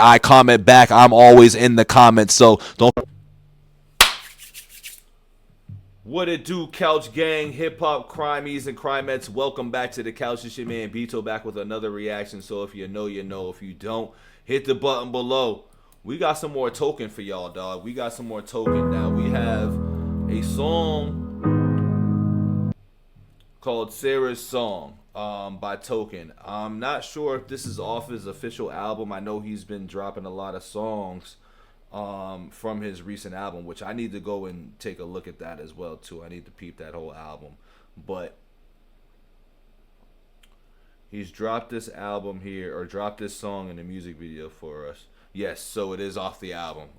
I comment back. I'm always in the comments, so don't. What it do, Couch Gang, Hip Hop Crimies and Crimettes? Welcome back to the couch. It's your man Bito back with another reaction. So if you know, you know. If you don't, hit the button below. We got some more token for y'all, dog. We got some more token now. We have a song called Sarah's Song by Token. I'm not sure if this is off his official album. I know he's been dropping a lot of songs from his recent album, which I need to go and take a look at that as well too. I need to peep that whole album. But he's dropped this album here, or dropped this song in a music video for us. Yes, so it is off the album.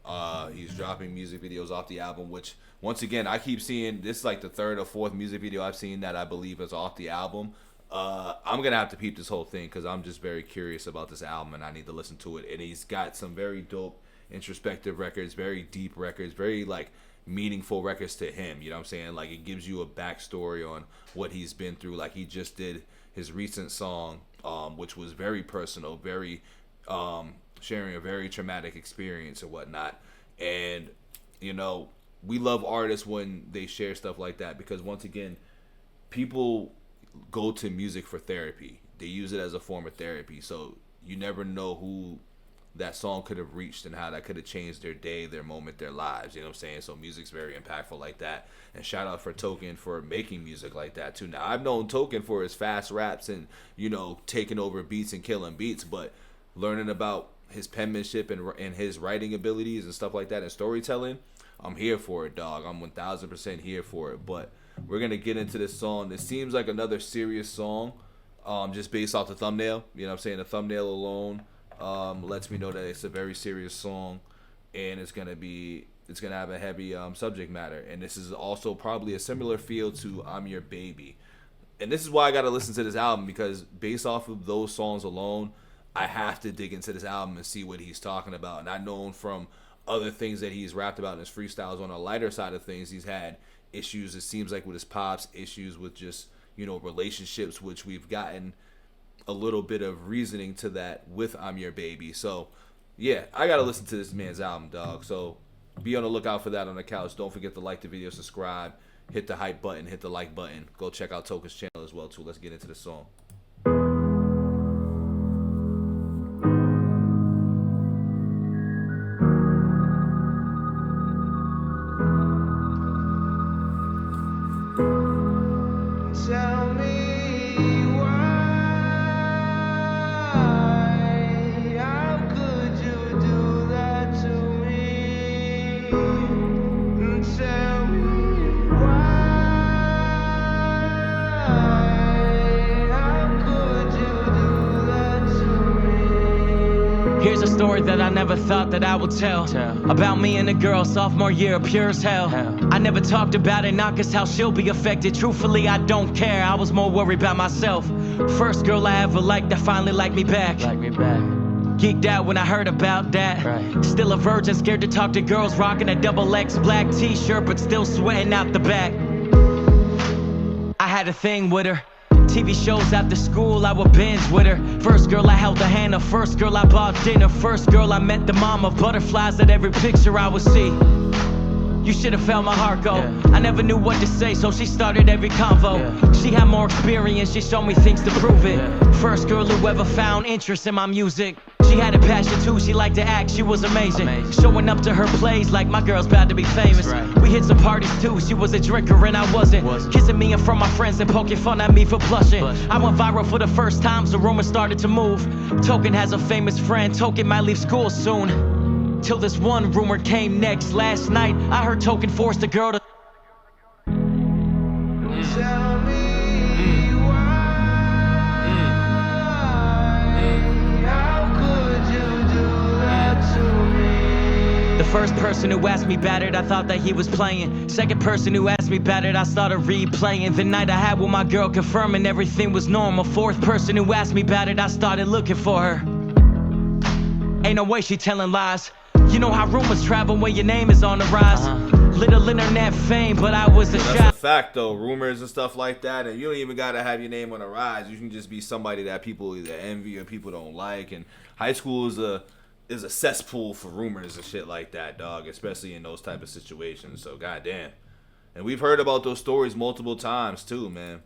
He's dropping music videos off the album, which once again I keep seeing. This is like the third or fourth music video I've seen that I believe is off the album. I'm gonna have to peep this whole thing because I'm just very curious about this album and I need to listen to it. And he's got some very dope introspective records, very deep records, very like meaningful records to him, you know what I'm saying? Like it gives you a backstory on what he's been through. Like he just did his recent song, which was very personal, very sharing a very traumatic experience or whatnot. And you know, we love artists when they share stuff like that because once again, people go to music for therapy. They use it as a form of therapy. So you never know who that song could have reached and how that could have changed their day, their moment, their lives. You know what I'm saying? So music's very impactful like that. And shout out for Token for making music like that too. Now I've known Token for his fast raps and, you know, taking over beats and killing beats, but learning about his penmanship and his writing abilities and stuff like that and storytelling, I'm here for it, dog. I'm 1000% here for it. But we're gonna get into this song. This seems like another serious song, just based off the thumbnail. You know what I'm saying? The thumbnail alone lets me know that it's a very serious song, and it's gonna have a heavy subject matter. And this is also probably a similar feel to "I'm Your Baby." And this is why I gotta listen to this album, because based off of those songs alone, I have to dig into this album and see what he's talking about. And I know from other things that he's rapped about in his freestyles on a lighter side of things, he's had issues, it seems like, with his pops, issues with just, you know, relationships, which we've gotten a little bit of reasoning to that with "I'm Your Baby." So yeah, I gotta listen to this man's album, dog. So be on the lookout for that on the couch. Don't forget to like the video, subscribe, hit the hype button, hit the like button. Go check out Token's channel as well too. Let's get into the song. Tell me why, how could you do that to me? Tell me why, how could you do that to me? Here's a story that I never thought that I would tell. About me and a girl, sophomore year, pure as hell. I never talked about it, not cause how she'll be affected. Truthfully, I don't care, I was more worried about myself. First girl I ever liked that finally liked me back. Geeked out when I heard about that. Still a virgin, scared to talk to girls, rocking a XX black t-shirt, but still sweating out the back. I had a thing with her. TV shows after school, I would binge with her. First girl I held the hand of, first girl I bought dinner. First girl I met the mom of butterflies at every picture I would see. You should've felt my heart go. I never knew what to say, so she started every convo. She had more experience, she showed me things to prove it. First girl who ever found interest in my music. She had a passion too, she liked to act, she was amazing. Showing up to her plays like my girl's about to be famous. We hit some parties too, she was a drinker and I wasn't. Kissing me in front of my friends and poking fun at me for blushing. I went viral for the first time, so rumors started to move. Token has a famous friend, Token might leave school soon. Till this one rumor came next. Last night, I heard Token forced a girl to Tell me why, how could you do that to me? The first person who asked me about it, I thought that he was playing. Second person who asked me about it, I started replaying. The night I had with my girl, confirming everything was normal. Fourth person who asked me about it, I started looking for her. Ain't no way she telling lies. You know how rumors travel when your name is on the rise. Little internet fame, but I was a That's shot. a fact though, rumors and stuff like that, and you don't even gotta have your name on the rise. You can just be somebody that people either envy or people don't like. And high school is a is a cesspool for rumors and shit like that, dog, especially in those type of situations. So goddamn. And we've heard about those stories multiple times too, man.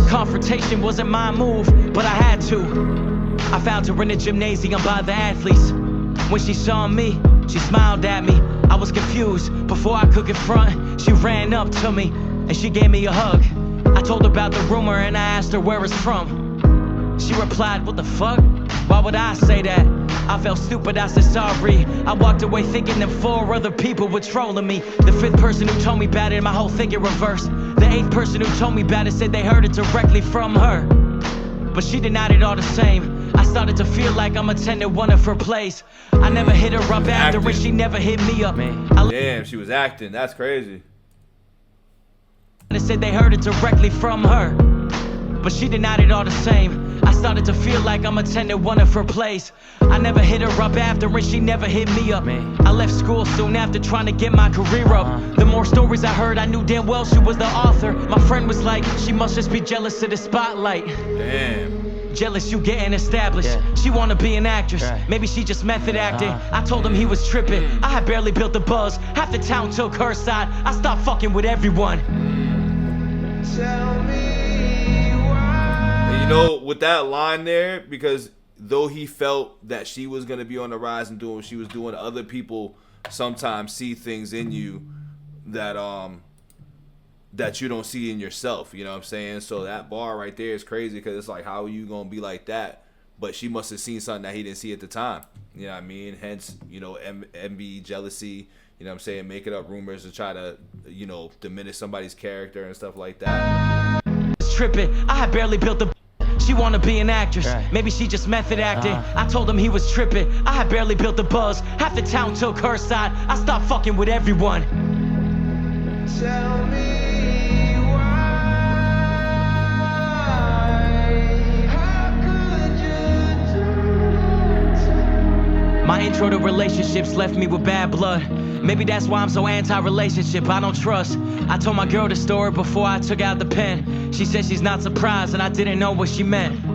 Confrontation wasn't my move, but I had to. I found her in the gymnasium by the athletes. When she saw me, she smiled at me. I was confused. Before I could confront, she ran up to me and she gave me a hug. I told her about the rumor and I asked her where it's from. She replied, what the fuck? Why would I say that? I felt stupid, I said sorry. I walked away thinking that 4 other people were trolling me. The 5th person who told me about it, my whole thing in reverse. The 8th person who told me about it said they heard it directly from her. But she denied it all the same. I started to feel like I'm attending one of her plays. I never hit her up after and she never hit me up. Damn, she was acting. That's crazy. They said they heard it directly from her. But she denied it all the same. I started to feel like I'm attending one of her plays. I never hit her up after and she never hit me up. I left school soon after trying to get my career up. The more stories I heard, I knew damn well she was the author. My friend was like, she must just be jealous of the spotlight. Damn. Jealous you getting established. She wanna be an actress. Maybe she just method acting. I told him he was tripping. I had barely built the buzz. Half the town took her side. I stopped fucking with everyone. Tell me. You know, with that line there, because though he felt that she was going to be on the rise and doing what she was doing, other people sometimes see things in you that that you don't see in yourself, you know what I'm saying? So that bar right there is crazy, because it's like, how are you going to be like that? But she must have seen something that he didn't see at the time, you know what I mean? Hence, you know, envy, jealousy, you know what I'm saying, making up rumors to try to, you know, diminish somebody's character and stuff like that. Tripping, I had barely built the. She wanna be an actress. Maybe she just method acting. I told him he was tripping. I had barely built the buzz. Half the town took her side. I stopped fucking with everyone. Tell me why. How could you do? My intro to relationships left me with bad blood. Maybe that's why I'm so anti-relationship, I don't trust. I told my girl the story before I took out the pen. She said she's not surprised and I didn't know what she meant.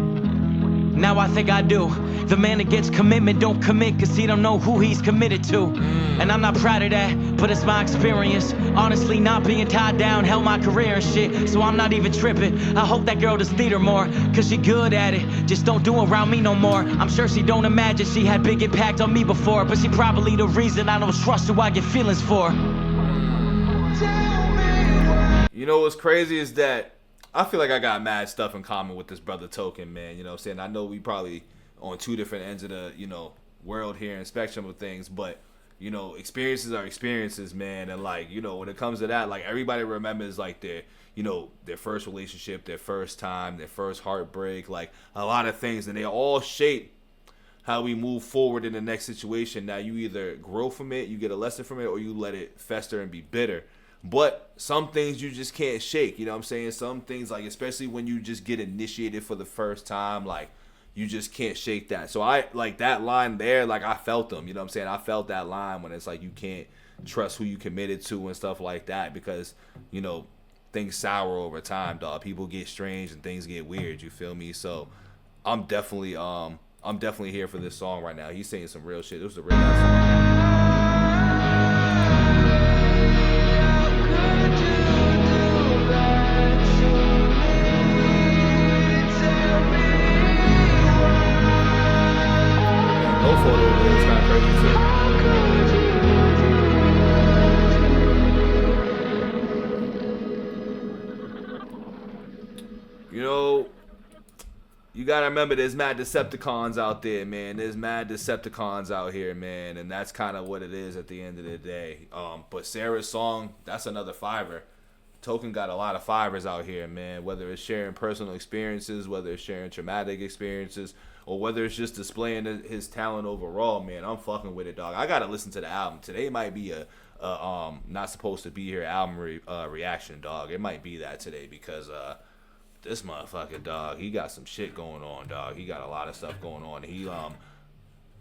Now I think I do. The man that gets commitment don't commit cause he don't know who he's committed to. And I'm not proud of that, but it's my experience. Honestly, not being tied down held my career and shit, so I'm not even tripping. I hope that girl does theater more, cause she good at it. Just don't do around me no more. I'm sure she don't imagine she had big impact on me before, but she probably the reason I don't trust who I get feelings for. You know what's crazy is that I feel like I got mad stuff in common with this brother Token, man. You know what I'm saying? I know we probably on 2 different ends of the, you know, world here and spectrum of things, but, you know, experiences are experiences, man. And, like, you know, when it comes to that, like, everybody remembers, like, their, you know, their first relationship, their first time, their first heartbreak, like, a lot of things. And they all shape how we move forward in the next situation. Now, you either grow from it, you get a lesson from it, or you let it fester and be bitter. But some things you just can't shake, you know what I'm saying? Some things, like, especially when you just get initiated for the first time, like, you just can't shake that. So I, like, that line there, like, I felt them, you know what I'm saying? I felt that line when it's like you can't trust who you committed to and stuff like that, because, you know, things sour over time, dog. People get strange and things get weird, you feel me? So I'm definitely here for this song right now. He's saying some real shit. It was a real nice song. You know, you gotta remember there's mad Decepticons out there, man. There's mad Decepticons out here, man, and that's kind of what it is at the end of the day. But Sarah's song, that's another fiver. Token got a lot of fibers out here, man. Whether it's sharing personal experiences, whether it's sharing traumatic experiences, or whether it's just displaying his talent overall, man, I'm fucking with it, dog. I gotta listen to the album. Today might be a not supposed to be here album reaction, dog. It might be that today because this motherfucker, dog, he got some shit going on, dog. He got a lot of stuff going on. He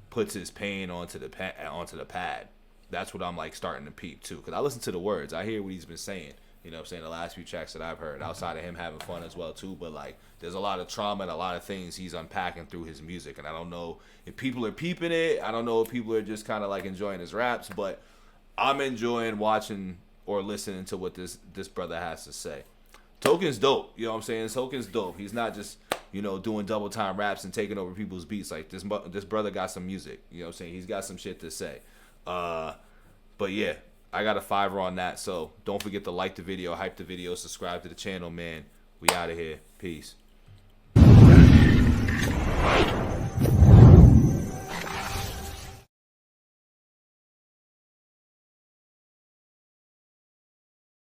puts his pain onto the pad. That's what I'm like starting to peep too, cause I listen to the words. I hear what he's been saying. You know what I'm saying? The last few tracks that I've heard, outside of him having fun as well too, but like there's a lot of trauma and a lot of things he's unpacking through his music, and I don't know if people are peeping it. I don't know if people are just kind of like enjoying his raps, but I'm enjoying watching or listening to what this brother has to say. Token's dope, you know what I'm saying? Token's dope. He's not just, you know, doing double time raps and taking over people's beats. Like this brother got some music, you know what I'm saying? He's got some shit to say. But yeah, I got a 5 on that. So don't forget to like the video, hype the video, subscribe to the channel, man. We out of here. Peace.